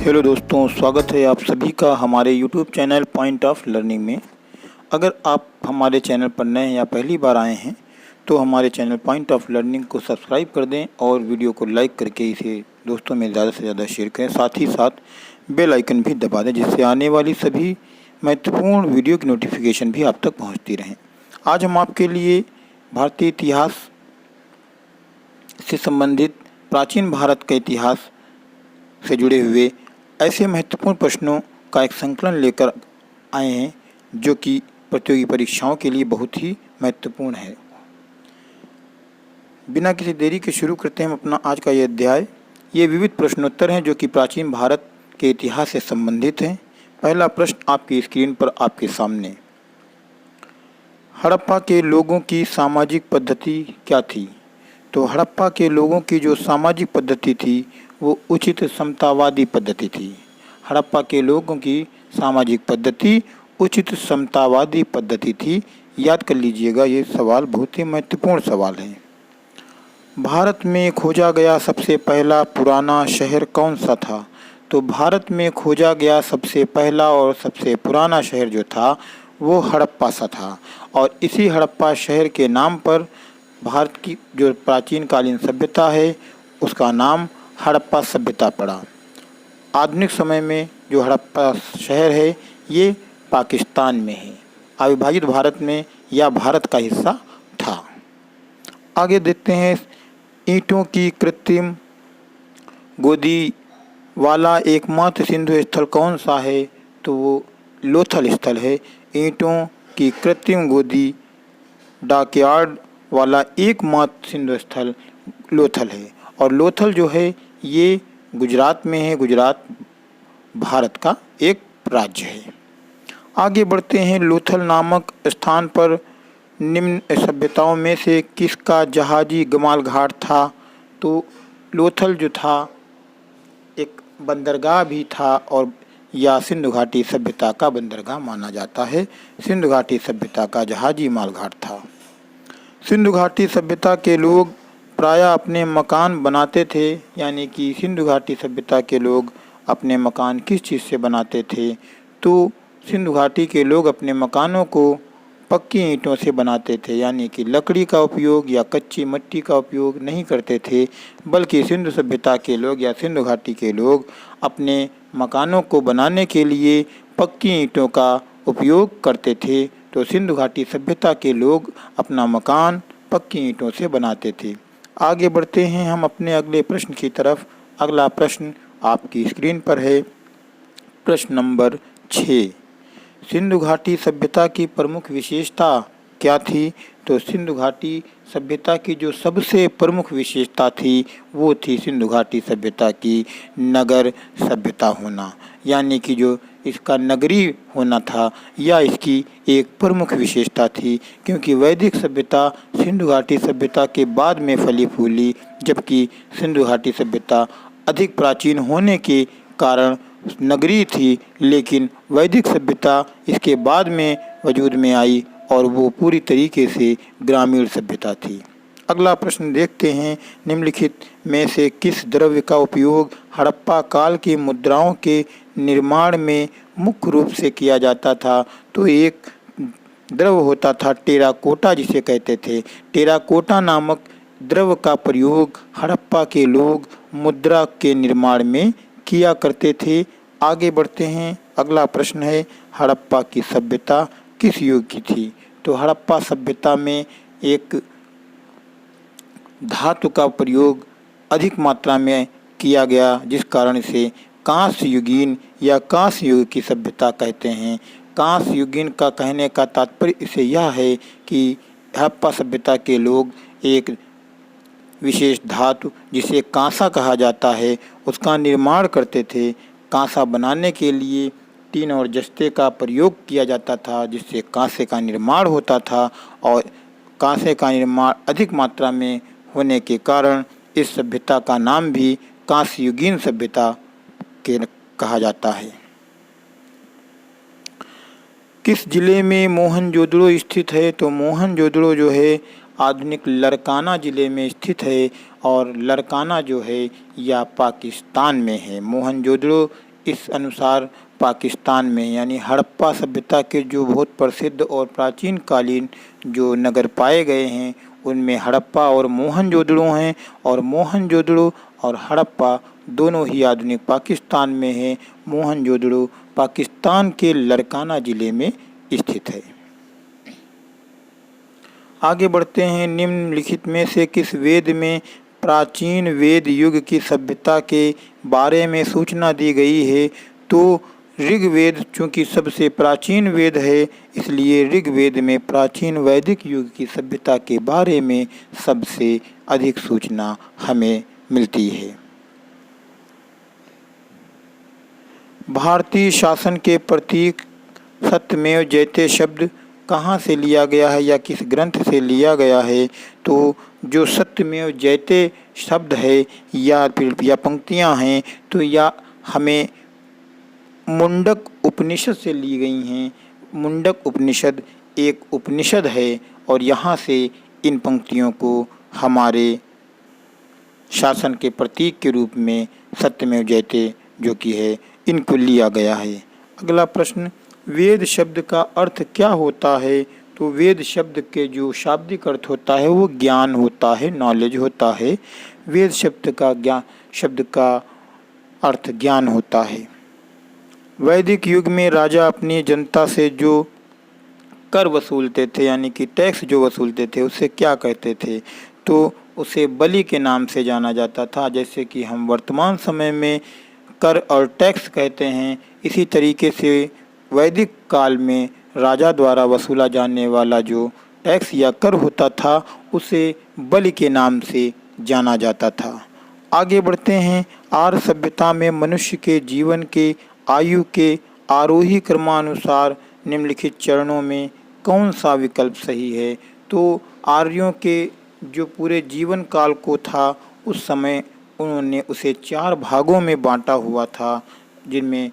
Hello दोस्तों, स्वागत है आप सभी का हमारे YouTube channel point of learning में। अगर आप हमारे चैनल पर नए हैं या पहली बार आए हैं तो हमारे चैनल पॉइंट ऑफ लर्निंग को सब्सक्राइब कर दें और वीडियो को लाइक करके इसे दोस्तों में ज़्यादा से ज़्यादा शेयर करें। साथ ही साथ बेल आइकन भी दबा दें जिससे आने वाली सभी महत्वपूर्ण वीडियो की नोटिफिकेशन भी आप तक पहुँचती रहें। आज हम आपके लिए भारतीय इतिहास से संबंधित प्राचीन भारत का इतिहास से जुड़े हुए ऐसे महत्वपूर्ण प्रश्नों का एक संकलन लेकर आए हैं जो कि प्रतियोगी परीक्षाओं के लिए बहुत ही महत्वपूर्ण है। बिना किसी देरी के शुरू करते हैं हम अपना आज का ये अध्याय। ये विविध प्रश्नोत्तर हैं जो कि प्राचीन भारत के इतिहास से संबंधित हैं। पहला प्रश्न आपकी स्क्रीन पर आपके सामने। हड़प्पा के लोगों की सामाजिक पद्धति क्या थी? तो हड़प्पा के लोगों की जो सामाजिक पद्धति थी वो उचित समतावादी पद्धति थी। हड़प्पा के लोगों की सामाजिक पद्धति उचित समतावादी पद्धति थी। याद कर लीजिएगा, ये सवाल बहुत ही महत्वपूर्ण सवाल है। भारत में खोजा गया सबसे पहला पुराना शहर कौन सा था? तो भारत में खोजा गया सबसे पहला और सबसे पुराना शहर जो था वो हड़प्पा सा था और इसी हड़प्पा शहर के नाम पर भारत की जो प्राचीन कालीन सभ्यता है उसका नाम हड़प्पा सभ्यता पड़ा। आधुनिक समय में जो हड़प्पा शहर है ये पाकिस्तान में है। अविभाजित भारत में यह भारत का हिस्सा था। आगे देखते हैं, ईंटों की कृत्रिम गोदी वाला एकमात्र सिंधु स्थल कौन सा है? तो वो लोथल स्थल है। ईंटों की कृत्रिम गोदी डॉकयार्ड वाला एकमात्र सिंधु स्थल लोथल है और लोथल जो है ये गुजरात में है। गुजरात भारत का एक राज्य है। आगे बढ़ते हैं, लोथल नामक स्थान पर निम्न सभ्यताओं में से किसका जहाजी गमाल घाट था? तो लोथल जो था एक बंदरगाह भी था और या सिंधु घाटी सभ्यता का बंदरगाह माना जाता है। सिंधु घाटी सभ्यता का जहाजी माल घाट था। सिंधु घाटी सभ्यता के लोग प्रायः अपने मकान बनाते थे, यानी कि सिंधु घाटी सभ्यता के लोग अपने मकान किस चीज़ से बनाते थे? तो सिंधु घाटी के लोग अपने मकानों को पक्की ईंटों से बनाते थे, यानी कि लकड़ी का उपयोग या कच्ची मिट्टी का उपयोग नहीं करते थे, बल्कि सिंधु सभ्यता के लोग या सिंधु घाटी के लोग अपने मकानों को बनाने के लिए पक्की ईंटों का उपयोग करते थे। तो सिंधु घाटी सभ्यता के लोग अपना मकान पक्की ईंटों से बनाते थे। आगे बढ़ते हैं हम अपने अगले प्रश्न की तरफ। अगला प्रश्न आपकी स्क्रीन पर है। प्रश्न नंबर 6। सिंधु घाटी सभ्यता की प्रमुख विशेषता क्या थी? तो सिंधु घाटी सभ्यता की जो सबसे प्रमुख विशेषता थी वो थी सिंधु घाटी सभ्यता की नगर सभ्यता होना, यानी कि जो इसका नगरीय होना था या इसकी एक प्रमुख विशेषता थी, क्योंकि वैदिक सभ्यता सिंधु घाटी सभ्यता के बाद में फली फूली, जबकि सिंधु घाटी सभ्यता अधिक प्राचीन होने के कारण नगरीय थी, लेकिन वैदिक सभ्यता इसके बाद में वजूद में आई और वो पूरी तरीके से ग्रामीण सभ्यता थी। अगला प्रश्न देखते हैं, निम्नलिखित में से किस द्रव्य का उपयोग हड़प्पा काल की मुद्राओं के निर्माण में मुख्य रूप से किया जाता था? तो एक द्रव्य होता था टेराकोटा, जिसे कहते थे। टेराकोटा नामक द्रव्य का प्रयोग हड़प्पा के लोग मुद्रा के निर्माण में किया करते थे। आगे बढ़ते हैं, अगला प्रश्न है, हड़प्पा की सभ्यता किस युग की थी? तो हड़प्पा सभ्यता में एक धातु का प्रयोग अधिक मात्रा में किया गया, जिस कारण से कांस्य युगीन या कांस्य युग की सभ्यता कहते हैं। कांस्य युगीन का कहने का तात्पर्य इसे यह है कि हड़प्पा सभ्यता के लोग एक विशेष धातु जिसे कांसा कहा जाता है उसका निर्माण करते थे। कांसा बनाने के लिए टीन और जस्ते का प्रयोग किया जाता था, जिससे कांसे का निर्माण होता था और कांसे का निर्माण अधिक मात्रा में होने के कारण इस सभ्यता का नाम भी कांस्य युगीन सभ्यता के कहा जाता है। किस जिले में मोहनजोदड़ो स्थित है? तो मोहनजोदड़ो जो है आधुनिक लरकाना ज़िले में स्थित है और लरकाना जो है यह पाकिस्तान में है। मोहनजोदड़ो इस अनुसार पाकिस्तान में यानी हड़प्पा सभ्यता के जो बहुत प्रसिद्ध और प्राचीन कालीन जो नगर पाए गए हैं उनमें हड़प्पा और मोहनजोदड़ो हैं, और मोहनजोदड़ो और हड़प्पा दोनों ही आधुनिक पाकिस्तान में हैं। मोहनजोदड़ो पाकिस्तान के लड़काना ज़िले में स्थित है। आगे बढ़ते हैं। निम्नलिखित में से किस वेद में प्राचीन वेद युग की सभ्यता के बारे में सूचना दी गई है? तो ऋग्वेद चूँकि सबसे प्राचीन वेद है, इसलिए ऋग्वेद में प्राचीन वैदिक युग की सभ्यता के बारे में सबसे अधिक सूचना हमें मिलती है। भारतीय शासन के प्रतीक सत्यमेव जयते शब्द कहाँ से लिया गया है या किस ग्रंथ से लिया गया है? तो जो सत्यमेव जयते शब्द है या पंक्तियाँ हैं तो या हमें मुंडक उपनिषद से ली गई हैं। मुंडक उपनिषद एक उपनिषद है और यहाँ से इन पंक्तियों को हमारे शासन के प्रतीक के रूप में सत्यमेव जयते जो कि है इनको लिया गया है। अगला प्रश्न, वेद शब्द का अर्थ क्या होता है? तो वेद शब्द के जो शाब्दिक अर्थ होता है वो ज्ञान होता है, नॉलेज होता है। वेद शब्द का अर्थ ज्ञान होता है। वैदिक युग में राजा अपनी जनता से जो कर वसूलते थे यानी कि टैक्स जो वसूलते थे उसे क्या कहते थे? तो उसे बलि के नाम से जाना जाता था। जैसे कि हम वर्तमान समय में कर और टैक्स कहते हैं, इसी तरीके से वैदिक काल में राजा द्वारा वसूला जाने वाला जो टैक्स या कर होता था उसे बलि के नाम से जाना जाता था। आगे बढ़ते हैं। आर्य सभ्यता में मनुष्य के जीवन के आयु के आरोही क्रमानुसार निम्नलिखित चरणों में कौन सा विकल्प सही है? तो आर्यों के जो पूरे जीवन काल को था उस समय उन्होंने उसे 4 भागों में बांटा हुआ था, जिनमें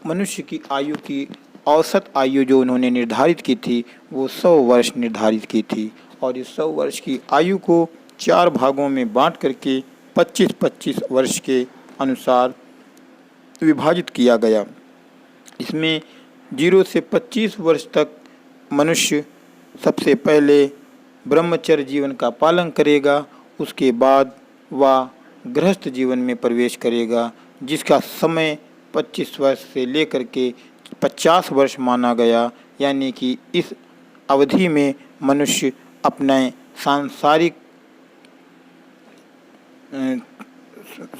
मनुष्य की आयु की औसत आयु जो उन्होंने निर्धारित की थी वो 100 वर्ष निर्धारित की थी, और इस 100 वर्ष की आयु को 4 भागों में बांट करके 25-25 वर्ष के अनुसार विभाजित किया गया। इसमें 0 से 25 वर्ष तक मनुष्य सबसे पहले ब्रह्मचर्य जीवन का पालन करेगा, उसके बाद वह गृहस्थ जीवन में प्रवेश करेगा, जिसका समय 25 वर्ष से लेकर के 50 वर्ष माना गया। यानी कि इस अवधि में मनुष्य अपने सांसारिक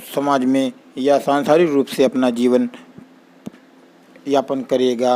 समाज में या सांसारिक रूप से अपना जीवन यापन करेगा।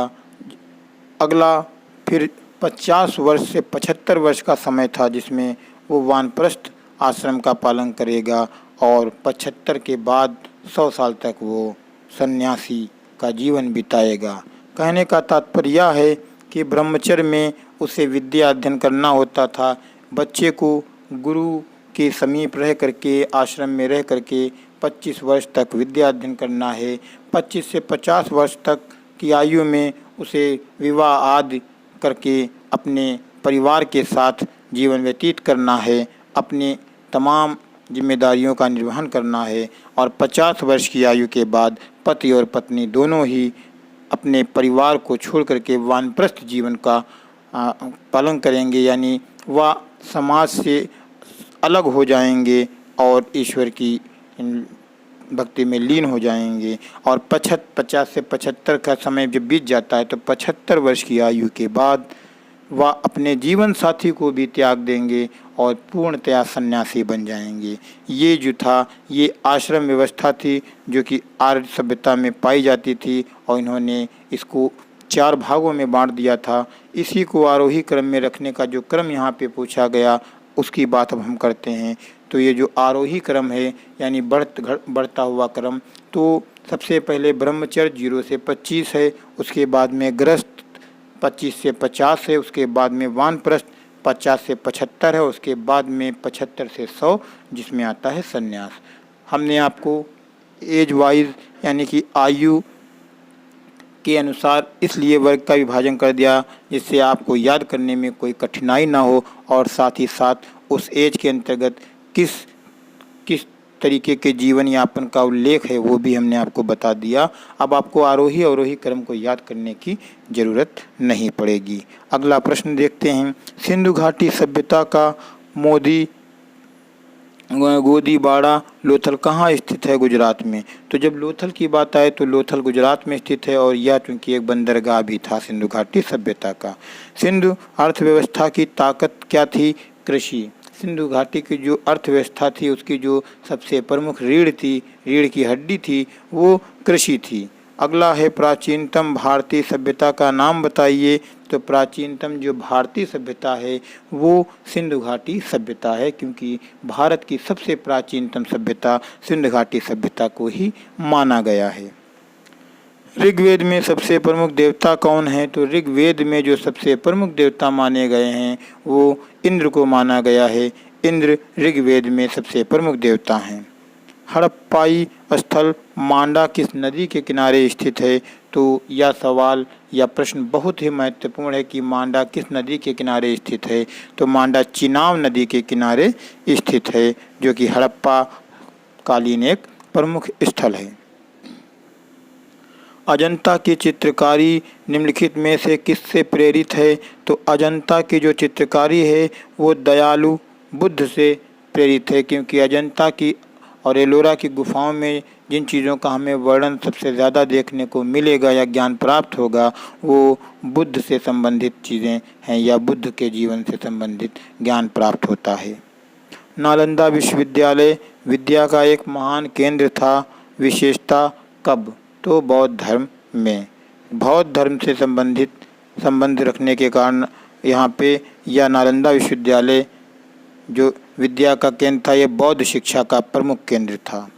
अगला फिर 50 वर्ष से 75 वर्ष का समय था जिसमें वो वानप्रस्थ आश्रम का पालन करेगा, और 75 के बाद 100 साल तक वो सन्यासी का जीवन बिताएगा। कहने का तात्पर्य यह है कि ब्रह्मचर्य में उसे विद्या अध्ययन करना होता था। बच्चे को गुरु के समीप रह करके आश्रम में रह करके 25 वर्ष तक विद्या अध्ययन करना है। 25 से 50 वर्ष तक की आयु में उसे विवाह आदि करके अपने परिवार के साथ जीवन व्यतीत करना है, अपनी तमाम जिम्मेदारियों का निर्वहन करना है, और 50 वर्ष की आयु के बाद पति और पत्नी दोनों ही अपने परिवार को छोड़ करके वानप्रस्थ जीवन का पालन करेंगे, यानी वह समाज से अलग हो जाएंगे और ईश्वर की भक्ति में लीन हो जाएंगे। और 50 से 75 का समय जब बीत जाता है तो 75 वर्ष की आयु के बाद वह अपने जीवन साथी को भी त्याग देंगे और पूर्णतया सन्यासी बन जाएंगे। ये जो था ये आश्रम व्यवस्था थी जो कि आर्य सभ्यता में पाई जाती थी, और इन्होंने इसको 4 भागों में बांट दिया था। इसी को आरोही क्रम में रखने का जो क्रम यहाँ पे पूछा गया उसकी बात अब हम करते हैं। तो ये जो आरोही क्रम है यानी बढ़ता हुआ क्रम, तो सबसे पहले ब्रह्मचर्य 0 से 25 है, उसके बाद में गृहस्थ 25 से 50 है, उसके बाद में वानप्रस्थ 50 से 75 है, उसके बाद में 75 से 100 जिसमें आता है सन्यास। हमने आपको एज वाइज यानी कि आयु के अनुसार इसलिए वर्ग का विभाजन कर दिया जिससे आपको याद करने में कोई कठिनाई ना हो, और साथ ही साथ उस एज के अंतर्गत किस तरीके के जीवन यापन का उल्लेख है वो भी हमने आपको बता दिया। अब आपको आरोही अवरोही क्रम को याद करने की जरूरत नहीं पड़ेगी। अगला प्रश्न देखते हैं। सिंधु घाटी सभ्यता का मोदी गोदीबाड़ा लोथल कहाँ स्थित है गुजरात में? तो जब लोथल की बात आए तो लोथल गुजरात में स्थित है और यह चूंकि एक बंदरगाह भी था सिंधु घाटी सभ्यता का। सिंधु अर्थव्यवस्था की ताकत क्या थी? कृषि। सिंधु घाटी की जो अर्थव्यवस्था थी उसकी जो सबसे प्रमुख रीढ़ थी, रीढ़ की हड्डी थी, वो कृषि थी। अगला है प्राचीनतम भारतीय सभ्यता का नाम बताइए। तो प्राचीनतम जो भारतीय सभ्यता है वो सिंधु घाटी सभ्यता है, क्योंकि भारत की सबसे प्राचीनतम सभ्यता सिंधु घाटी सभ्यता को ही माना गया है। ऋग्वेद में सबसे प्रमुख देवता कौन है? तो ऋग्वेद में जो सबसे प्रमुख देवता माने गए हैं वो इंद्र को माना गया है। इंद्र ऋग्वेद में सबसे प्रमुख देवता हैं। हड़प्पाई स्थल मांडा किस नदी के किनारे स्थित है? तो यह सवाल या प्रश्न बहुत ही महत्वपूर्ण है कि मांडा किस नदी के किनारे स्थित है। तो मांडा चिनाब नदी के किनारे स्थित है, जो कि हड़प्पा कालीन एक प्रमुख स्थल है। अजंता की चित्रकारी निम्नलिखित में से किससे प्रेरित है? तो अजंता की जो चित्रकारी है वो दयालु बुद्ध से प्रेरित है, क्योंकि अजंता की और एलोरा की गुफाओं में जिन चीज़ों का हमें वर्णन सबसे ज़्यादा देखने को मिलेगा या ज्ञान प्राप्त होगा वो बुद्ध से संबंधित चीज़ें हैं या बुद्ध के जीवन से संबंधित ज्ञान प्राप्त होता है। नालंदा विश्वविद्यालय विद्या का एक महान केंद्र था। विशेषता कब? तो बौद्ध धर्म में। बौद्ध धर्म से संबंध रखने के कारण यहाँ पे यह नालंदा विश्वविद्यालय जो विद्या का केंद्र था, ये बौद्ध शिक्षा का प्रमुख केंद्र था।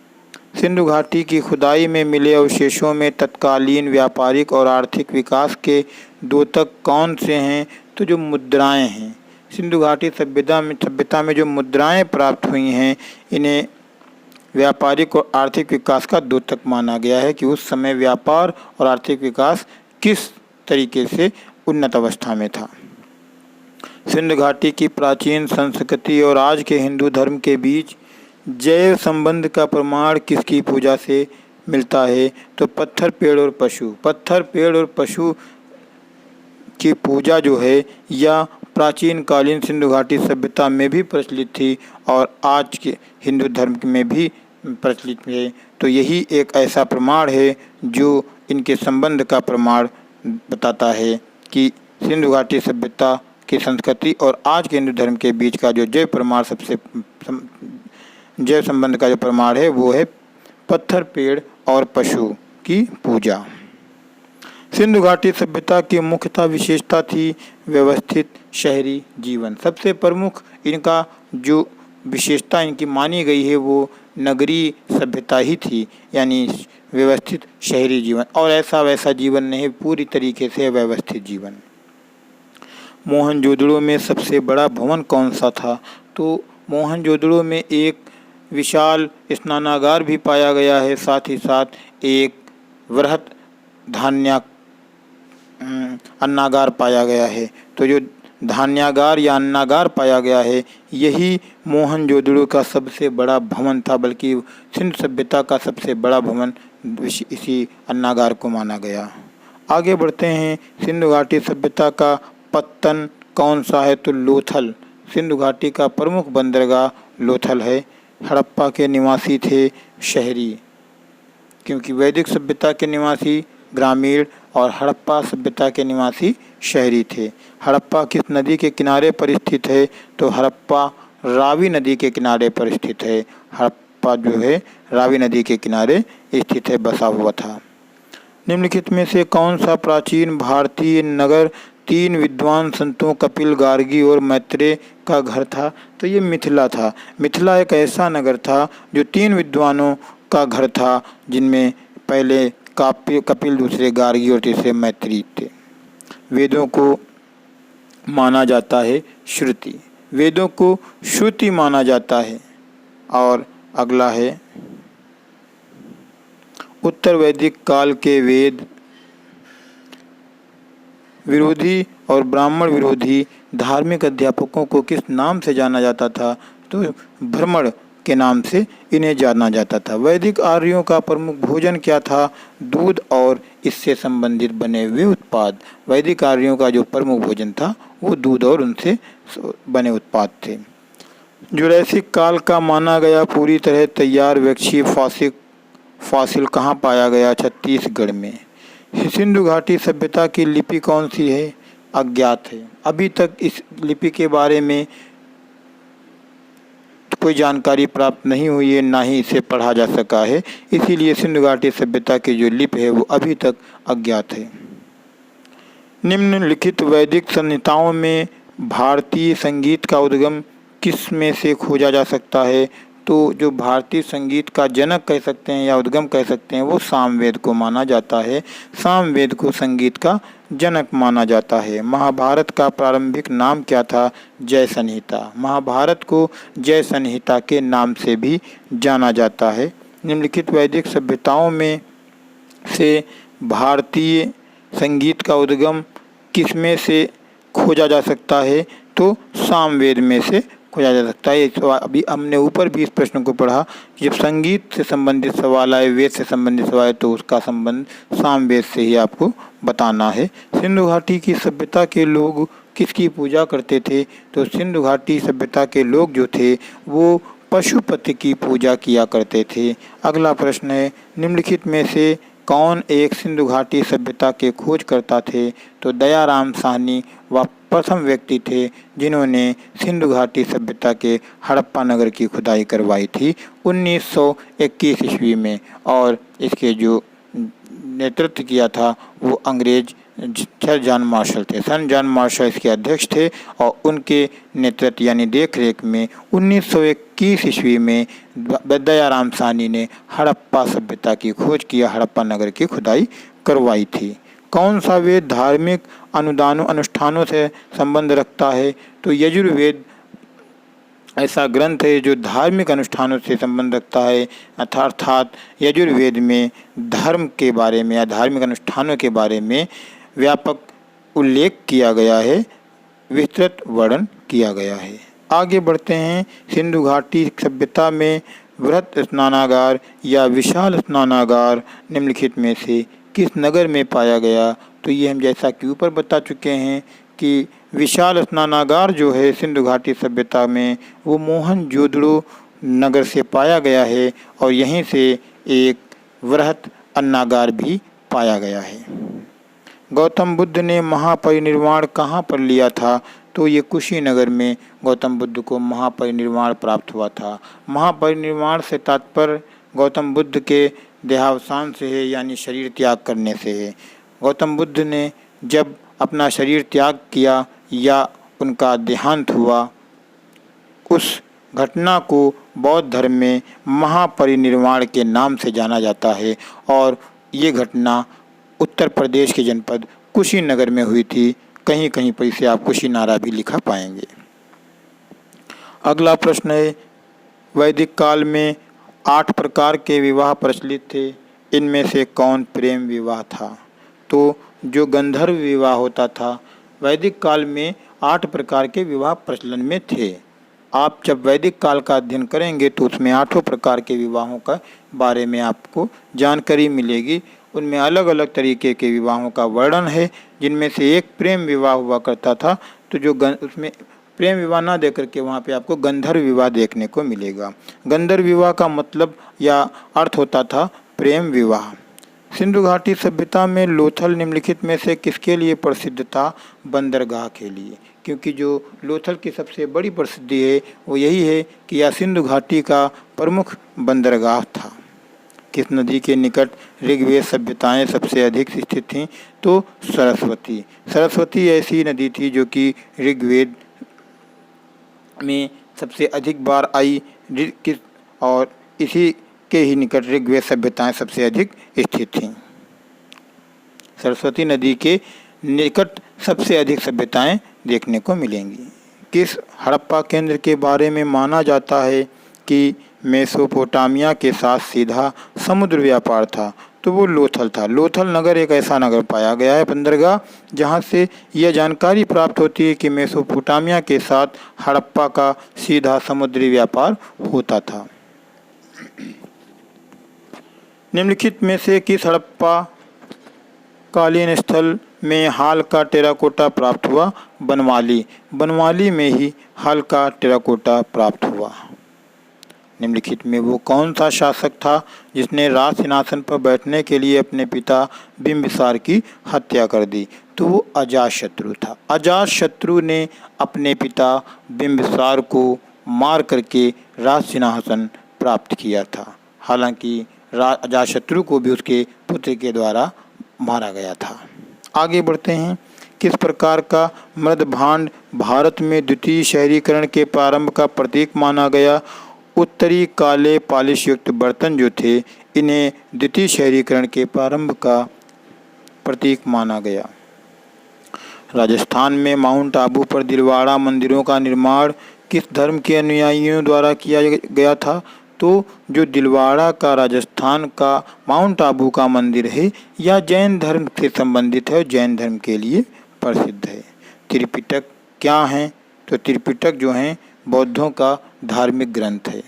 सिंधु घाटी की खुदाई में मिले अवशेषों में तत्कालीन व्यापारिक और आर्थिक विकास के द्योतक कौन से हैं? तो जो मुद्राएं हैं, सिंधु घाटी सभ्यता में जो मुद्राएं प्राप्त हुई हैं इन्हें व्यापारिक और आर्थिक विकास का द्योतक माना गया है कि उस समय व्यापार और आर्थिक विकास किस तरीके से उन्नत अवस्था में था। सिंधु घाटी की प्राचीन संस्कृति और आज के हिंदू धर्म के बीच जैव संबंध का प्रमाण किसकी पूजा से मिलता है? तो पत्थर पेड़ और पशु। पत्थर पेड़ और पशु की पूजा जो है यह प्राचीन कालीन सिंधु घाटी सभ्यता में भी प्रचलित थी और आज के हिंदू धर्म में भी प्रचलित है। तो यही एक ऐसा प्रमाण है जो इनके संबंध का प्रमाण बताता है कि सिंधु घाटी सभ्यता की संस्कृति और आज के हिंदू धर्म के बीच का जो जैव संबंध का जो प्रमाण है वो है पत्थर पेड़ और पशु की पूजा। सिंधु घाटी सभ्यता की मुख्यतः विशेषता थी व्यवस्थित शहरी जीवन। सबसे प्रमुख इनका जो विशेषता इनकी मानी गई है वो नगरीय सभ्यता ही थी, यानी व्यवस्थित शहरी जीवन, और ऐसा वैसा जीवन नहीं, पूरी तरीके से व्यवस्थित जीवन। मोहनजोदड़ो में सबसे बड़ा भवन कौन सा था? तो मोहनजोदड़ो में एक विशाल स्नानागार भी पाया गया है, साथ ही साथ एक वृहत अन्नागार पाया गया है। तो जो धान्यागार या अन्नागार पाया गया है यही मोहनजोदड़ो का सबसे बड़ा भवन था, बल्कि सिंधु सभ्यता का सबसे बड़ा भवन इसी अन्नागार को माना गया। आगे बढ़ते हैं। सिंधु घाटी सभ्यता का पत्तन कौन सा है? तो लोथल। सिंधु घाटी का प्रमुख बंदरगाह लोथल है। हड़प्पा के निवासी थे शहरी, क्योंकि वैदिक सभ्यता के निवासी ग्रामीण और हड़प्पा सभ्यता के निवासी शहरी थे। हड़प्पा किस नदी के किनारे पर स्थित है? तो हड़प्पा रावी नदी के किनारे पर स्थित है। हड़प्पा जो है रावी नदी के किनारे स्थित है, बसा हुआ था। निम्नलिखित में से कौन सा प्राचीन भारतीय नगर तीन विद्वान संतों कपिल, गार्गी और मैत्रेय का घर था? तो ये मिथिला था। मिथिला एक ऐसा नगर था जो तीन विद्वानों का घर था, जिनमें पहले कपिल, दूसरे गार्गी और तीसरे मैत्रेय थे। वेदों को माना जाता है श्रुति। वेदों को श्रुति माना जाता है। और अगला है उत्तर वैदिक काल के वेद विरोधी और ब्राह्मण विरोधी धार्मिक अध्यापकों को किस नाम से जाना जाता था? तो भ्रमण के नाम से इन्हें जाना जाता था। वैदिक आर्यों का प्रमुख भोजन क्या था? दूध और इससे संबंधित बने हुए उत्पाद। वैदिक आर्यों का जो प्रमुख भोजन था वो दूध और उनसे बने उत्पाद थे। जुरैसिक काल का माना गया पूरी तरह तैयार वृक्षीय फॉसिल कहाँ पाया गया? छत्तीसगढ़ में। सिंधु घाटी सभ्यता की लिपि कौन सी है? अज्ञात है। अभी तक इस लिपि के बारे में कोई जानकारी प्राप्त नहीं हुई है, ना ही इसे पढ़ा जा सका है, इसीलिए सिंधु घाटी सभ्यता की जो लिपि है वो अभी तक अज्ञात है। निम्नलिखित वैदिक संहिताओं में भारतीय संगीत का उद्गम किस में से खोजा जा सकता है? तो जो भारतीय संगीत का जनक कह सकते हैं या उद्गम कह सकते हैं वो सामवेद को माना जाता है। सामवेद को संगीत का जनक माना जाता है। महाभारत का प्रारंभिक नाम क्या था? जय संहिता। महाभारत को जय संहिता के नाम से भी जाना जाता है। निम्नलिखित वैदिक सभ्यताओं में से भारतीय संगीत का उद्गम किसमें से खोजा जा सकता है? तो सामवेद में से खोजा जा सकता है। तो अभी हमने ऊपर भी इस प्रश्न को पढ़ा कि जब संगीत से संबंधित सवाल आए, वेद से संबंधित सवाल आए, तो उसका संबंध सामवेद से ही आपको बताना है। सिंधु घाटी की सभ्यता के लोग किसकी पूजा करते थे? तो सिंधु घाटी सभ्यता के लोग जो थे वो पशुपति की पूजा किया करते थे। अगला प्रश्न है, निम्नलिखित में से कौन एक सिंधु घाटी सभ्यता के खोजकर्ता थे? तो दयाराम साहनी वह प्रथम व्यक्ति थे जिन्होंने सिंधु घाटी सभ्यता के हड़प्पा नगर की खुदाई करवाई थी 1921 ईस्वी में, और इसके जो नेतृत्व किया था वो अंग्रेज सर जॉन मार्शल थे। सर जॉन मार्शल इसके अध्यक्ष थे और उनके नेतृत्व यानी देख रेख में 1921 ईस्वी में दयाराम साहनी ने हड़प्पा सभ्यता की खोज किया, हड़प्पा नगर की खुदाई करवाई थी। कौन सा वेद धार्मिक अनुष्ठानों से संबंध रखता है? तो यजुर्वेद ऐसा ग्रंथ है जो धार्मिक अनुष्ठानों से संबंध रखता है। अर्थात यजुर्वेद में धर्म के बारे में या धार्मिक अनुष्ठानों के बारे में व्यापक उल्लेख किया गया है, विस्तृत वर्णन किया गया है। आगे बढ़ते हैं। सिंधु घाटी सभ्यता में वृहत स्नानागार या विशाल स्नानागार निम्नलिखित में से किस नगर में पाया गया? तो ये हम जैसा कि ऊपर बता चुके हैं कि विशाल स्नानागार जो है सिंधु घाटी सभ्यता में वो मोहनजोदड़ो नगर से पाया गया है और यहीं से एक वृहत अन्नागार भी पाया गया है। गौतम बुद्ध ने महापरिनिर्वाण कहाँ पर लिया था? तो ये कुशीनगर में गौतम बुद्ध को महापरिनिर्वाण प्राप्त हुआ था। महापरिनिर्वाण से तात्पर्य गौतम बुद्ध के देहावसान से है, यानी शरीर त्याग करने से है। गौतम बुद्ध ने जब अपना शरीर त्याग किया या उनका देहांत हुआ, उस घटना को बौद्ध धर्म में महापरिनिर्वाण के नाम से जाना जाता है और ये घटना उत्तर प्रदेश के जनपद कुशीनगर में हुई थी। कहीं कहीं पर इसे आप कुशीनारा भी लिखा पाएंगे। अगला प्रश्न है, वैदिक काल में 8 प्रकार के विवाह प्रचलित थे, इनमें से कौन प्रेम विवाह था? तो जो गंधर्व विवाह होता था, वैदिक काल में 8 प्रकार के विवाह प्रचलन में थे। आप जब वैदिक काल का अध्ययन करेंगे तो उसमें 8 प्रकार के विवाहों का बारे में आपको जानकारी मिलेगी। उनमें अलग अलग तरीके के विवाहों का वर्णन है, जिनमें से एक प्रेम विवाह हुआ करता था। तो जो उसमें प्रेम विवाह ना दे करके वहाँ पे आपको गंधर्व विवाह देखने को मिलेगा। गंधर्व विवाह का मतलब या अर्थ होता था प्रेम विवाह। सिंधु घाटी सभ्यता में लोथल निम्नलिखित में से किसके लिए प्रसिद्ध था? बंदरगाह के लिए, क्योंकि जो लोथल की सबसे बड़ी प्रसिद्धि है वो यही है कि यह सिंधु घाटी का प्रमुख बंदरगाह था। किस नदी के निकट ऋग्वेद सभ्यताएं सबसे अधिक स्थित थीं? तो सरस्वती। सरस्वती ऐसी नदी थी जो कि ऋग्वेद में सबसे अधिक बार आई और इसी के ही निकट ऋग्वेद सभ्यताएं सबसे अधिक स्थित थीं। सरस्वती नदी के निकट सबसे अधिक सभ्यताएं देखने को मिलेंगी। किस हड़प्पा केंद्र के बारे में माना जाता है कि मेसोपोटामिया के साथ सीधा समुद्र व्यापार था? तो वो लोथल था। लोथल नगर एक ऐसा नगर पाया गया है, बंदरगाह, जहाँ से यह जानकारी प्राप्त होती है कि मेसोपोटामिया के साथ हड़प्पा का सीधा समुद्री व्यापार होता था। निम्नलिखित में से किस हड़प्पा कालीन स्थल में हाल का टेराकोटा प्राप्त हुआ? बनवाली। बनवाली में ही हाल का टेराकोटा प्राप्त हुआ। निम्नलिखित में वो कौन सा शासक था जिसने राज सिंहासन पर बैठने के लिए अपने पिता बिंबिसार की हत्या कर दी? तो वो अजातशत्रु था। अजातशत्रु ने अपने पिता बिंबिसार को मार करके राज सिंहासन प्राप्त किया था। हालांकि अजातशत्रु को भी उसके पुत्र के द्वारा मारा गया था। आगे बढ़ते हैं। किस प्रकार का मृदभांड भारत में द्वितीय शहरीकरण के प्रारंभ का प्रतीक माना गया? उत्तरी काले पॉलिश युक्त बर्तन जो थे, इन्हें द्वितीय शहरीकरण के प्रारंभ का प्रतीक माना गया। राजस्थान में माउंट आबू पर दिलवाड़ा मंदिरों का निर्माण किस धर्म के अनुयायियों द्वारा किया गया था? तो जो दिलवाड़ा का राजस्थान का माउंट आबू का मंदिर है, यह जैन धर्म से संबंधित है और जैन धर्म के लिए प्रसिद्ध है। त्रिपिटक क्या है? तो त्रिपिटक जो है बौद्धों का धार्मिक ग्रंथ है।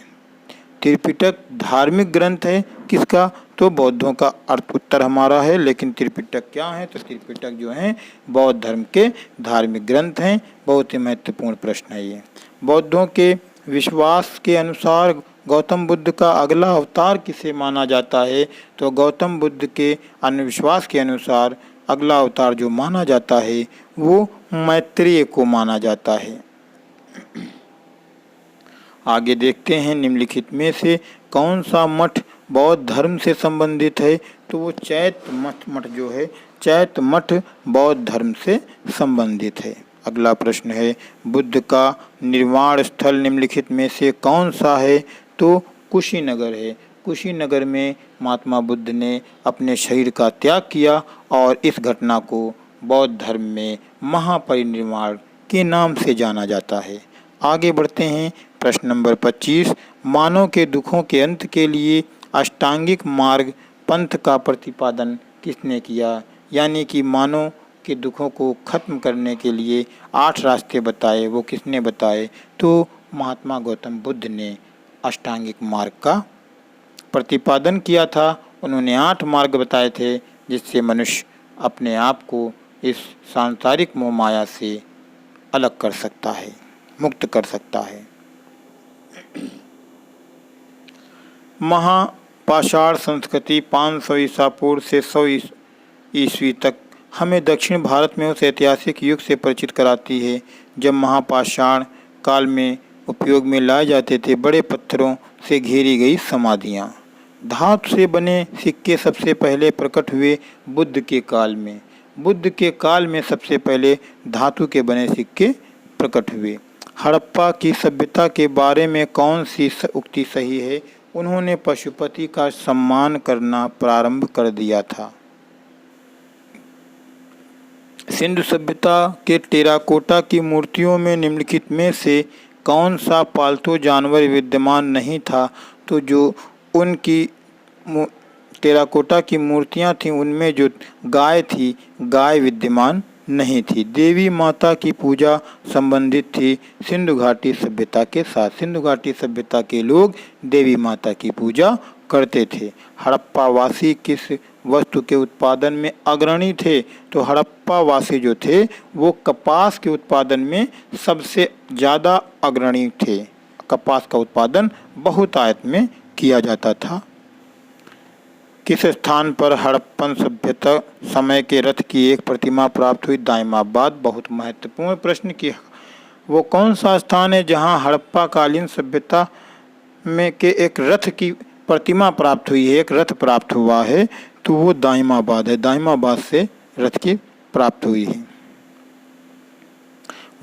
त्रिपिटक धार्मिक ग्रंथ है किसका? तो बौद्धों का। अर्थ उत्तर हमारा है, लेकिन त्रिपिटक क्या है? तो त्रिपिटक जो है बौद्ध धर्म के धार्मिक ग्रंथ हैं। बहुत ही महत्वपूर्ण प्रश्न है ये। बौद्धों के विश्वास के अनुसार गौतम बुद्ध का अगला अवतार किसे माना जाता है? तो गौतम बुद्ध के विश्वास के अनुसार अगला अवतार जो माना जाता है वो मैत्रेय को माना जाता है। आगे देखते हैं। निम्नलिखित में से कौन सा मठ बौद्ध धर्म से संबंधित है? तो वो चैत्य मठ जो है, चैत्य मठ बौद्ध धर्म से संबंधित है। अगला प्रश्न है, बुद्ध का निर्वाण स्थल निम्नलिखित में से कौन सा है? तो कुशीनगर है। कुशीनगर में महात्मा बुद्ध ने अपने शरीर का त्याग किया और इस घटना को बौद्ध धर्म में महापरिनिर्वाण के नाम से जाना जाता है। आगे बढ़ते हैं। प्रश्न नंबर 25, मानव के दुखों के अंत के लिए अष्टांगिक मार्ग पंथ का प्रतिपादन किसने किया? यानी कि मानव के दुखों को खत्म करने के लिए 8 रास्ते बताए, वो किसने बताए? तो महात्मा गौतम बुद्ध ने अष्टांगिक मार्ग का प्रतिपादन किया था। उन्होंने 8 मार्ग बताए थे जिससे मनुष्य अपने आप को इस सांसारिक मोह माया से अलग कर सकता है, मुक्त कर सकता है। महापाषाण संस्कृति 500 ईसा पूर्व से 100 ईस्वी तक हमें दक्षिण भारत में उस ऐतिहासिक युग से परिचित कराती है जब महापाषाण काल में उपयोग में लाए जाते थे बड़े पत्थरों से घेरी गई समाधियाँ। धातु से बने सिक्के सबसे पहले प्रकट हुए बुद्ध के काल में। बुद्ध के काल में सबसे पहले धातु के बने सिक्के प्रकट हुए। हड़प्पा की सभ्यता के बारे में कौन सी उक्ति सही है? उन्होंने पशुपति का सम्मान करना प्रारंभ कर दिया था। सिंधु सभ्यता के टेराकोटा की मूर्तियों में निम्नलिखित में से कौन सा पालतू जानवर विद्यमान नहीं था? तो जो उनकी टेराकोटा की मूर्तियां थीं उनमें जो गाय थी, गाय विद्यमान नहीं थी। देवी माता की पूजा संबंधित थी सिंधु घाटी सभ्यता के साथ। सिंधु घाटी सभ्यता के लोग देवी माता की पूजा करते थे। हड़प्पा वासी किस वस्तु के उत्पादन में अग्रणी थे? तो हड़प्पा वासी जो थे वो कपास के उत्पादन में सबसे ज़्यादा अग्रणी थे। कपास का उत्पादन बहुतायत में किया जाता था। किस स्थान पर हड़प्पन सभ्यता समय के रथ की एक प्रतिमा प्राप्त हुई? दाइमाबाद। बहुत महत्वपूर्ण प्रश्न की वो कौन सा स्थान है जहां हड़प्पा कालीन सभ्यता में के एक रथ की प्रतिमा प्राप्त हुई है, एक रथ प्राप्त हुआ है? तो वो दाइमाबाद है। दाइमाबाद से रथ की प्राप्त हुई है।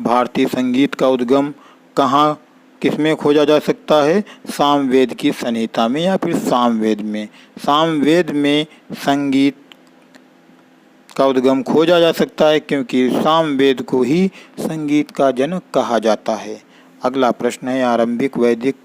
भारतीय संगीत का उद्गम कहाँ किसमें खोजा जा सकता है? सामवेद की संहिता में या फिर सामवेद में। सामवेद में संगीत का उद्गम खोजा जा सकता है क्योंकि सामवेद को ही संगीत का जनक कहा जाता है। अगला प्रश्न है, आरंभिक वैदिक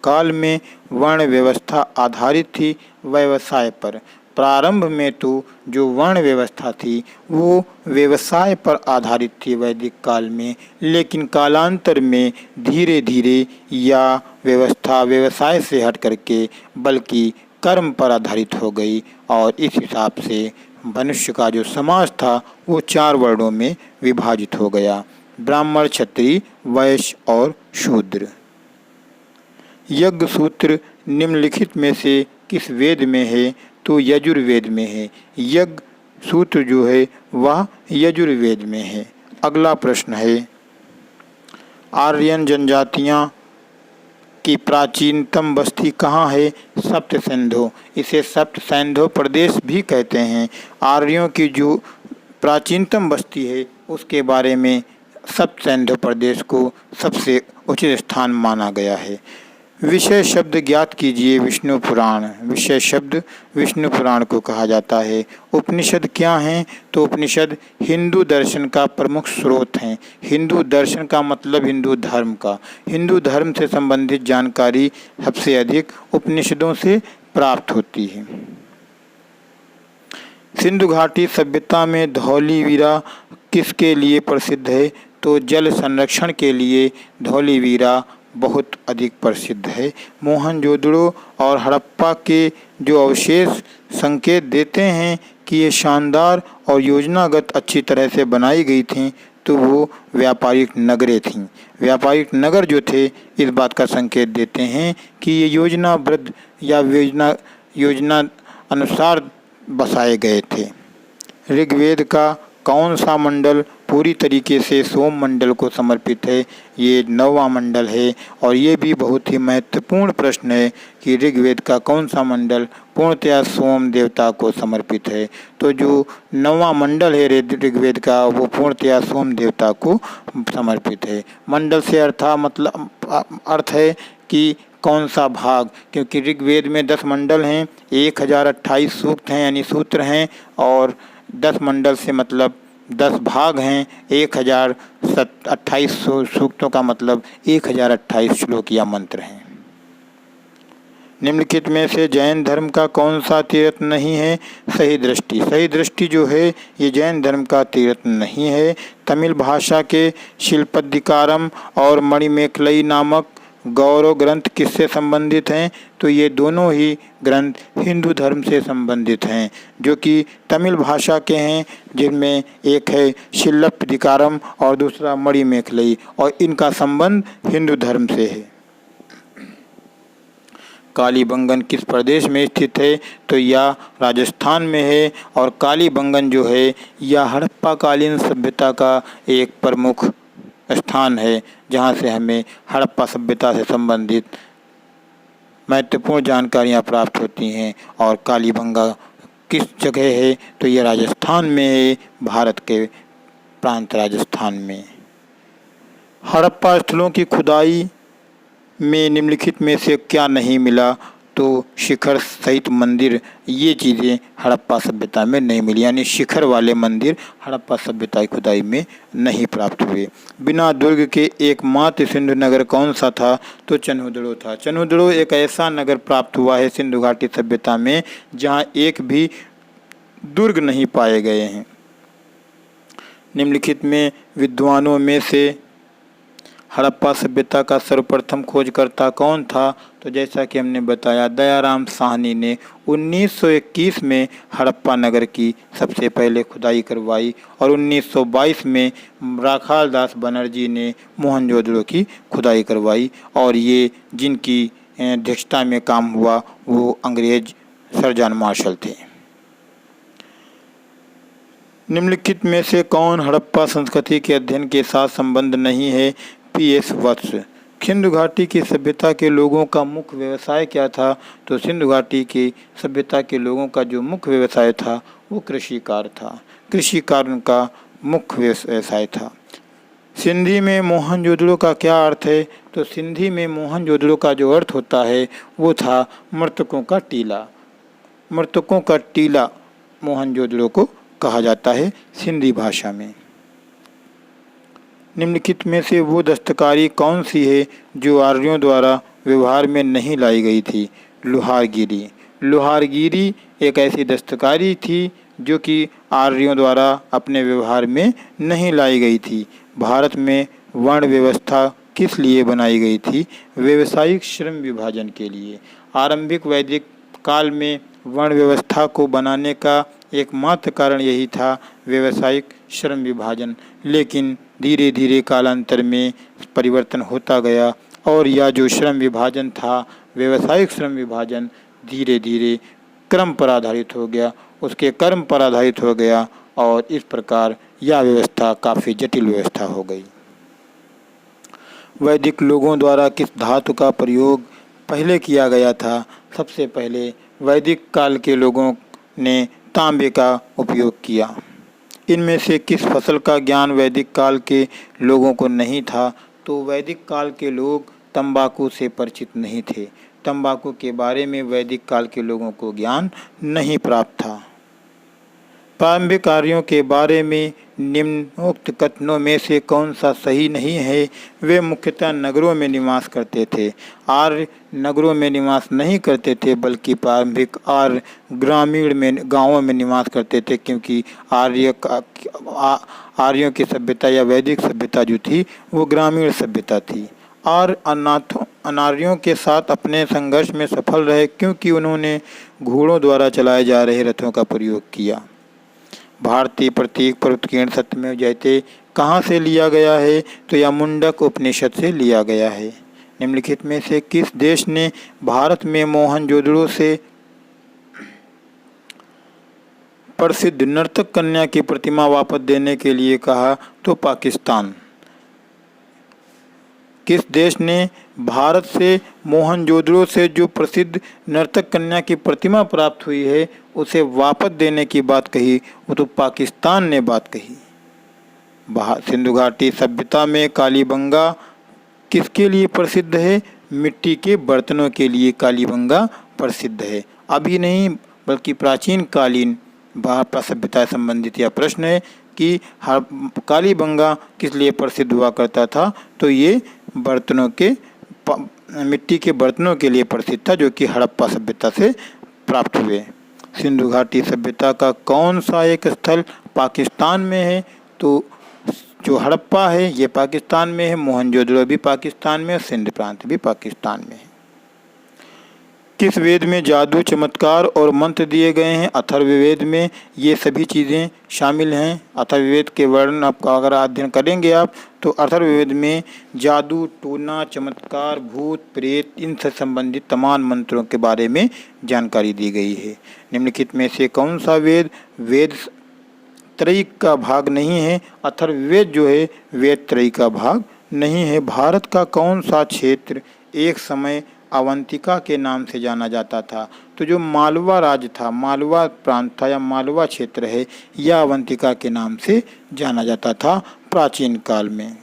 काल में वर्ण व्यवस्था आधारित थी व्यवसाय पर। प्रारंभ में तो जो वर्ण व्यवस्था थी वो व्यवसाय पर आधारित थी वैदिक काल में, लेकिन कालांतर में धीरे धीरे या व्यवस्था व्यवसाय से हट करके बल्कि कर्म पर आधारित हो गई और इस हिसाब से मनुष्य का जो समाज था वो 4 वर्णों में विभाजित हो गया, ब्राह्मण, क्षत्रिय, वैश्य और शूद्र। यज्ञ सूत्र निम्नलिखित में से किस वेद में है? तो यजुर्वेद में है। यज्ञ सूत्र जो है वह यजुर्वेद में है। अगला प्रश्न है, आर्यन जनजातियाँ की प्राचीनतम बस्ती कहाँ है? सप्त सिंधु। इसे सप्त सिंधु प्रदेश भी कहते हैं। आर्यों की जो प्राचीनतम बस्ती है उसके बारे में सप्त सिंधु प्रदेश को सबसे उचित स्थान माना गया है। विषय शब्द ज्ञात कीजिए। विष्णु पुराण। विषय शब्द विष्णु पुराण को कहा जाता है। उपनिषद क्या हैं? तो उपनिषद हिंदू दर्शन का प्रमुख स्रोत हैं। हिंदू दर्शन का मतलब हिंदू धर्म का। हिंदू धर्म से संबंधित जानकारी सबसे अधिक उपनिषदों से प्राप्त होती है। सिंधु घाटी सभ्यता में धौलीवीरा किसके लिए प्रसिद्ध है? तो जल संरक्षण के लिए धौलीवीरा बहुत अधिक प्रसिद्ध है। मोहनजोदड़ो और हड़प्पा के जो अवशेष संकेत देते हैं कि ये शानदार और योजनागत अच्छी तरह से बनाई गई थीं, तो वो व्यापारिक नगरें थीं। व्यापारिक नगर जो थे इस बात का संकेत देते हैं कि ये योजनाबद्ध या योजना अनुसार बसाए गए थे। ऋग्वेद का कौन सा मंडल पूरी तरीके से सोम मंडल को समर्पित है? ये 9वां मंडल है और ये भी बहुत ही महत्वपूर्ण प्रश्न है कि ऋग्वेद का कौन सा मंडल पूर्णतया सोम देवता को समर्पित है। तो जो 9वां मंडल है ऋग्वेद का वो पूर्णतया सोम देवता को समर्पित है। मंडल से अर्थ है कि कौन सा भाग, क्योंकि ऋग्वेद में 10 मंडल हैं, 1028 सूक्त हैं यानी सूत्र हैं और 10 मंडल से मतलब 10 भाग हैं। 1028 सूक्तों का मतलब 1028 श्लोक या मंत्र हैं। निम्नलिखित में से जैन धर्म का कौन सा तीर्थ नहीं है? सही दृष्टि। सही दृष्टि जो है ये जैन धर्म का तीर्थ नहीं है। तमिल भाषा के शिल्पदिकारम और मणिमेखलई नामक गौरव ग्रंथ किससे संबंधित हैं? तो ये दोनों ही ग्रंथ हिंदू धर्म से संबंधित हैं, जो कि तमिल भाषा के हैं, जिनमें एक है शिल्पदिकारम और दूसरा मणिमेखलई, और इनका संबंध हिंदू धर्म से है। कालीबंगन किस प्रदेश में स्थित है? तो यह राजस्थान में है और कालीबंगन जो है यह हड़प्पा कालीन सभ्यता का एक प्रमुख स्थान है, जहाँ से हमें हड़प्पा सभ्यता से संबंधित महत्वपूर्ण जानकारियाँ प्राप्त होती हैं। और कालीबंगा किस जगह है? तो यह राजस्थान में है, भारत के प्रांत राजस्थान में। हड़प्पा स्थलों की खुदाई में निम्नलिखित में से क्या नहीं मिला? तो शिखर सहित मंदिर, ये चीज़ें हड़प्पा सभ्यता में नहीं मिली, यानी शिखर वाले मंदिर हड़प्पा सभ्यता की खुदाई में नहीं प्राप्त हुए। बिना दुर्ग के एकमात्र सिंधु नगर कौन सा था? तो चन्हुदड़ो था। चन्हुदड़ो एक ऐसा नगर प्राप्त हुआ है सिंधु घाटी सभ्यता में जहाँ एक भी दुर्ग नहीं पाए गए हैं। निम्नलिखित में विद्वानों में से हड़प्पा सभ्यता का सर्वप्रथम खोजकर्ता कौन था? तो जैसा कि हमने बताया, दयाराम साहनी ने 1921 में हड़प्पा नगर की सबसे पहले खुदाई करवाई और 1922 में राखाल दास बनर्जी ने मोहनजोदड़ो की खुदाई करवाई, और ये जिनकी अध्यक्षता में काम हुआ वो अंग्रेज सर जॉन मार्शल थे। निम्नलिखित में से कौन हड़प्पा संस्कृति के अध्ययन के साथ संबंध नहीं है? पी.एस. वत्स। सिंधु घाटी की सभ्यता के लोगों का मुख्य व्यवसाय क्या था? तो सिंधु घाटी की सभ्यता के लोगों का जो मुख्य व्यवसाय था वो कृषि कार्य था। कृषि कार्य उनका मुख्य व्यवसाय था। सिंधी में मोहनजोदड़ो का क्या अर्थ है? तो सिंधी में मोहनजोदड़ो का जो अर्थ होता है वो था मृतकों का टीला। मृतकों का टीला मोहनजोदड़ो को कहा जाता है सिंधी भाषा में। निम्नलिखित में से वो दस्तकारी कौन सी है जो आर्यों द्वारा व्यवहार में नहीं लाई गई थी? लुहारगिरी। लोहारगिरी एक ऐसी दस्तकारी थी जो कि आर्यों द्वारा अपने व्यवहार में नहीं लाई गई थी। भारत में वर्ण व्यवस्था किस लिए बनाई गई थी? व्यावसायिक श्रम विभाजन के लिए। आरंभिक वैदिक काल में वर्ण व्यवस्था को बनाने का एकमात्र कारण यही था, व्यावसायिक श्रम विभाजन। लेकिन धीरे धीरे कालांतर में परिवर्तन होता गया और यह जो श्रम विभाजन था, व्यावसायिक श्रम विभाजन, धीरे धीरे क्रम पर आधारित हो गया, उसके कर्म पर आधारित हो गया और इस प्रकार यह व्यवस्था काफ़ी जटिल व्यवस्था हो गई। वैदिक लोगों द्वारा किस धातु का प्रयोग पहले किया गया था? सबसे पहले वैदिक काल के लोगों ने तांबे का उपयोग किया। इनमें से किस फसल का ज्ञान वैदिक काल के लोगों को नहीं था? तो वैदिक काल के लोग तंबाकू से परिचित नहीं थे। तंबाकू के बारे में वैदिक काल के लोगों को ज्ञान नहीं प्राप्त था। प्रारंभिक आर्यों के बारे में निम्नोक्त कथनों में से कौन सा सही नहीं है? वे मुख्यतः नगरों में निवास करते थे। आर्य नगरों में निवास नहीं करते थे, बल्कि प्रारंभिक आर्य ग्रामीण में, गांवों में निवास करते थे, क्योंकि आर्यों की सभ्यता या वैदिक सभ्यता जो थी वो ग्रामीण सभ्यता थी। आर्य अनार्यों के साथ अपने संघर्ष में सफल रहे, क्योंकि उन्होंने घोड़ों द्वारा चलाए जा रहे रथों का प्रयोग किया। भारतीय प्रतीक प्रवृत्तिकीर्ण सत्यमेव जयते कहाँ से लिया गया है? तो यह मुंडक उपनिषद से लिया गया है। निम्नलिखित में से किस देश ने भारत में मोहनजोदड़ो से प्रसिद्ध नर्तक कन्या की प्रतिमा वापस देने के लिए कहा? तो पाकिस्तान। किस देश ने भारत से मोहनजोदड़ो से जो प्रसिद्ध नर्तक कन्या की प्रतिमा प्राप्त हुई है उसे वापस देने की बात कही? वो तो पाकिस्तान ने बात कही। सिंधु घाटी सभ्यता में कालीबंगा किसके लिए प्रसिद्ध है? मिट्टी के बर्तनों के लिए कालीबंगा प्रसिद्ध है। अभी नहीं बल्कि प्राचीन कालीन हड़प्पा सभ्यता संबंधित यह प्रश्न है कि कालीबंगा किस लिए प्रसिद्ध हुआ करता था? तो ये बर्तनों के मिट्टी के बर्तनों के लिए प्रसिद्ध था, जो कि हड़प्पा सभ्यता से प्राप्त हुए। सिंधु घाटी सभ्यता का कौन सा एक स्थल पाकिस्तान में है? तो जो हड़प्पा है ये पाकिस्तान में है, मोहनजोदड़ो भी पाकिस्तान में, सिंध प्रांत भी पाकिस्तान में है। किस वेद में जादू, चमत्कार और मंत्र दिए गए हैं? अथर्ववेद में ये सभी चीज़ें शामिल हैं। अथर्ववेद के वर्णन आपका अगर अध्ययन करेंगे आप तो अथर्ववेद में जादू, टोना, चमत्कार, भूत प्रेत इनसे संबंधित तमाम मंत्रों के बारे में जानकारी दी गई है। निम्नलिखित में से कौन सा वेद वेद त्रयी का भाग नहीं है? अथर्ववेद जो है वेद त्रयी का भाग नहीं है। भारत का कौन सा क्षेत्र एक समय अवंतिका के नाम से जाना जाता था? तो जो मालवा राज्य था, मालवा प्रांत था या मालवा क्षेत्र है, यह अवंतिका के नाम से जाना जाता था प्राचीन काल में।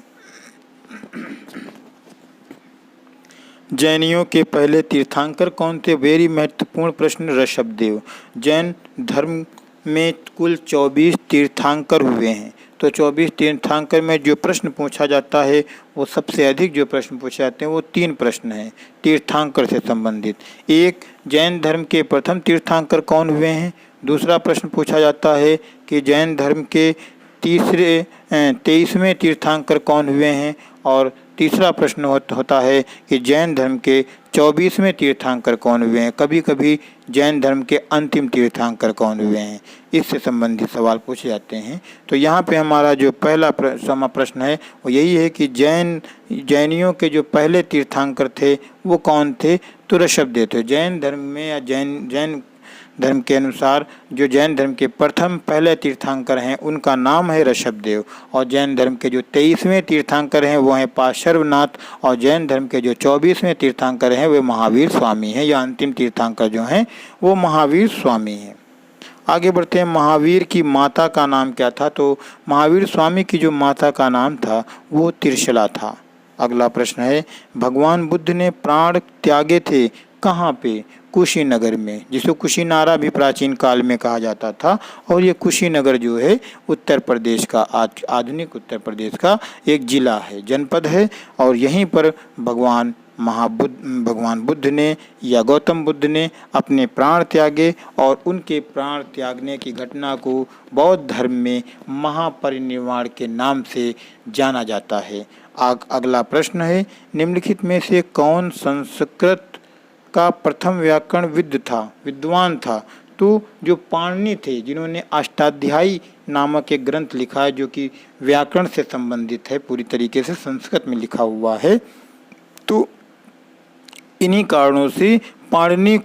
जैनियों के पहले तीर्थंकर कौन थे? वेरी महत्वपूर्ण प्रश्न, ऋषभदेव। जैन धर्म में कुल 24 तीर्थंकर हुए हैं। तो 24 तीर्थंकर में जो प्रश्न पूछा जाता है वो सबसे अधिक जो प्रश्न पूछे जाते हैं वो 3 प्रश्न हैं तीर्थंकर से संबंधित। एक, जैन धर्म के प्रथम तीर्थंकर कौन हुए हैं? दूसरा प्रश्न पूछा जाता है कि जैन धर्म के 23वें तीर्थंकर कौन हुए हैं? और तीसरा प्रश्न होता है कि जैन धर्म के 24वें तीर्थंकर कौन हुए हैं? कभी कभी जैन धर्म के अंतिम तीर्थंकर कौन हुए हैं? इससे संबंधित सवाल पूछे जाते हैं। तो यहाँ पे हमारा जो पहला प्रश्न है वो यही है कि जैनियों के जो पहले तीर्थंकर थे वो कौन थे? तो ऋषभदेव थे। जैन धर्म में या जैन धर्म के अनुसार जो जैन धर्म के प्रथम पहले तीर्थंकर हैं उनका नाम है ऋषभदेव। और जैन धर्म के जो 23वें तीर्थंकर हैं वो हैं पार्श्वनाथ। और जैन धर्म के जो 24वें तीर्थंकर हैं वे महावीर स्वामी हैं, या अंतिम तीर्थंकर जो हैं वो महावीर स्वामी हैं। आगे बढ़ते हैं। महावीर की माता का नाम क्या था? तो महावीर स्वामी की जो माता का नाम था वो त्रिशला था। अगला प्रश्न है, भगवान बुद्ध ने प्राण त्यागे थे कहाँ पे? कुशीनगर में, जिसको कुशीनारा भी प्राचीन काल में कहा जाता था। और ये कुशीनगर जो है उत्तर प्रदेश का, आधुनिक उत्तर प्रदेश का एक जिला है, जनपद है। और यहीं पर भगवान भगवान बुद्ध ने या गौतम बुद्ध ने अपने प्राण त्यागे और उनके प्राण त्यागने की घटना को बौद्ध धर्म में महापरिनिर्वाण के नाम से जाना जाता है। अगला प्रश्न है, निम्नलिखित में से कौन संस्कृत का प्रथम विद्वान था? तो जो पाणिनि थे, जिन्होंने अष्टाध्यायी नामक एक ग्रंथ लिखा है जो कि व्याकरण से संबंधित है, पूरी तरीके से संस्कृत में लिखा हुआ है। तो इन्हीं कारणों से पाणिनि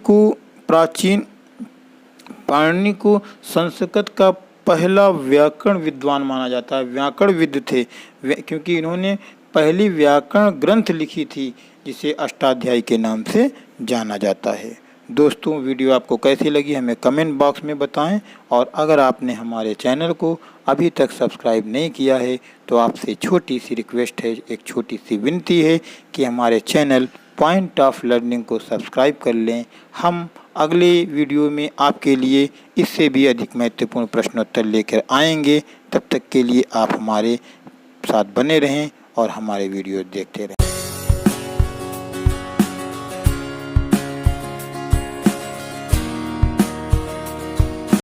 को संस्कृत का पहला व्याकरण विद्वान माना जाता है, व्याकरणविद थे, क्योंकि इन्होंने पहली व्याकरण ग्रंथ लिखी थी जिसे अष्टाध्यायी के नाम से जाना जाता है। दोस्तों, वीडियो आपको कैसी लगी हमें कमेंट बॉक्स में बताएं, और अगर आपने हमारे चैनल को अभी तक सब्सक्राइब नहीं किया है तो आपसे छोटी सी रिक्वेस्ट है, एक छोटी सी विनती है कि हमारे चैनल पॉइंट ऑफ लर्निंग को सब्सक्राइब कर लें। हम अगले वीडियो में आपके लिए इससे भी अधिक महत्वपूर्ण प्रश्नोत्तर लेकर आएंगे। तब तक के लिए आप हमारे साथ बने रहें और हमारे वीडियो देखते रहें।